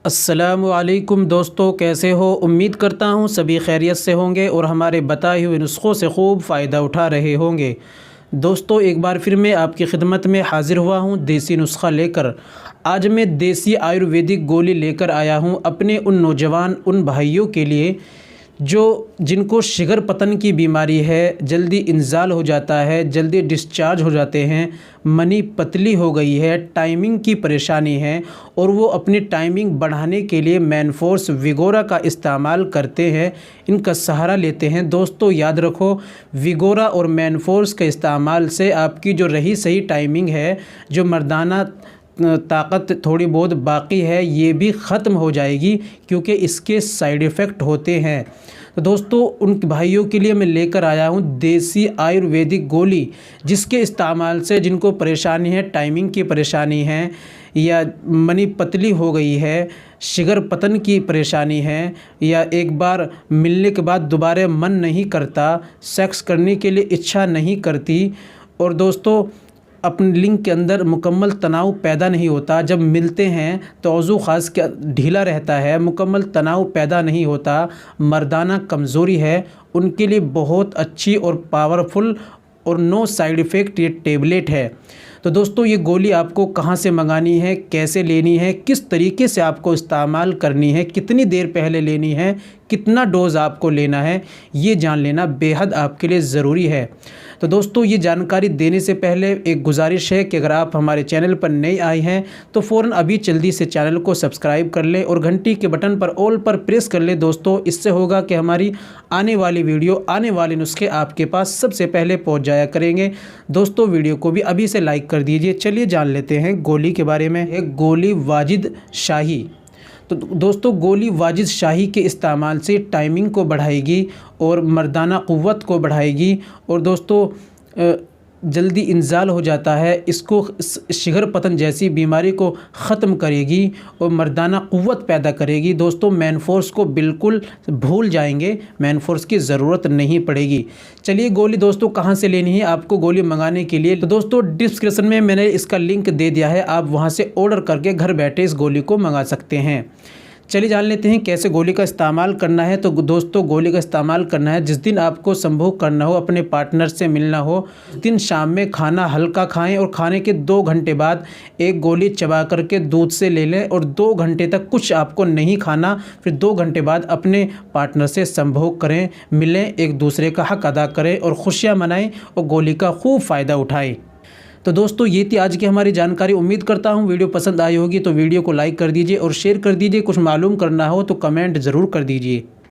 अस्सलामुअलैकुम दोस्तों, कैसे हो। उम्मीद करता हूँ सभी खैरियत से होंगे और हमारे बताए हुए नुस्ख़ों से खूब फ़ायदा उठा रहे होंगे। दोस्तों, एक बार फिर मैं आपकी खिदमत में हाज़िर हुआ हूँ देसी नुस्ख़ा लेकर। आज मैं देसी आयुर्वेदिक गोली लेकर आया हूँ अपने उन नौजवान उन भाइयों के लिए जिनको शिगर पतन की बीमारी है, जल्दी इंजाल हो जाता है, जल्दी डिस्चार्ज हो जाते हैं, मनी पतली हो गई है, टाइमिंग की परेशानी है और वो अपनी टाइमिंग बढ़ाने के लिए मैनफोर्स विगोरा का इस्तेमाल करते हैं, इनका सहारा लेते हैं। दोस्तों, याद रखो, विगोरा और मैनफोर्स के इस्तेमाल से आपकी जो रही सही टाइमिंग है, जो मर्दाना ताकत थोड़ी बहुत बाकी है, ये भी ख़त्म हो जाएगी क्योंकि इसके साइड इफ़ेक्ट होते हैं। तो दोस्तों, उन भाइयों के लिए मैं लेकर आया हूँ देसी आयुर्वेदिक गोली, जिसके इस्तेमाल से जिनको परेशानी है, टाइमिंग की परेशानी है या मनी पतली हो गई है, शिगर पतन की परेशानी है, या एक बार मिलने के बाद दोबारा मन नहीं करता, सेक्स करने के लिए इच्छा नहीं करती, और दोस्तों अपने लिंग के अंदर मुकम्मल तनाव पैदा नहीं होता, जब मिलते हैं तो औज़ू ख़ास का ढीला रहता है, मुकम्मल तनाव पैदा नहीं होता, मर्दाना कमज़ोरी है, उनके लिए बहुत अच्छी और पावरफुल और नो साइड इफ़ेक्ट ये टेबलेट है। तो दोस्तों, ये गोली आपको कहाँ से मंगानी है, कैसे लेनी है, किस तरीके से आपको इस्तेमाल करनी है, कितनी देर पहले लेनी है, कितना डोज़ आपको लेना है, ये जान लेना बेहद आपके लिए ज़रूरी है। तो दोस्तों, ये जानकारी देने से पहले एक गुजारिश है कि अगर आप हमारे चैनल पर नए आए हैं तो फ़ौरन अभी जल्दी से चैनल को सब्सक्राइब कर लें और घंटी के बटन पर ऑल पर प्रेस कर लें। दोस्तों, इससे होगा कि हमारी आने वाली वीडियो, आने वाले नुस्खे आपके पास सबसे पहले पहुंच जाया करेंगे। दोस्तों, वीडियो को भी अभी से लाइक कर दीजिए। चलिए जान लेते हैं गोली के बारे में। एक गोली वाजिद शाही। तो दोस्तों, गोली वाजिद शाही के इस्तेमाल से टाइमिंग को बढ़ाएगी और मर्दाना क़ुव्वत को बढ़ाएगी और दोस्तों जल्दी इंजाल हो जाता है, इसको शिगर पतन जैसी बीमारी को ख़त्म करेगी और मर्दाना क़ुव्वत पैदा करेगी। दोस्तों, मैनफोर्स को बिल्कुल भूल जाएंगे, मैनफोर्स की ज़रूरत नहीं पड़ेगी। चलिए, गोली दोस्तों कहाँ से लेनी है आपको गोली मंगाने के लिए, तो दोस्तों डिस्क्रिप्शन में मैंने इसका लिंक दे दिया है, आप वहाँ से ऑर्डर करके घर बैठे इस गोली को मंगा सकते हैं। चलिए जान लेते हैं कैसे गोली का इस्तेमाल करना है। तो दोस्तों, गोली का इस्तेमाल करना है जिस दिन आपको संभोग करना हो, अपने पार्टनर से मिलना हो, उस दिन शाम में खाना हल्का खाएं और खाने के 2 घंटे बाद एक गोली चबा करके दूध से ले लें और 2 घंटे तक कुछ आपको नहीं खाना। फिर 2 घंटे बाद अपने पार्टनर से संभोग करें, मिलें, एक दूसरे का हक अदा करें और खुशियाँ मनाएँ और गोली का खूब फ़ायदा उठाएँ। तो दोस्तों, ये थी आज की हमारी जानकारी। उम्मीद करता हूँ वीडियो पसंद आई होगी, तो वीडियो को लाइक कर दीजिए और शेयर कर दीजिए। कुछ मालूम करना हो तो कमेंट ज़रूर कर दीजिए।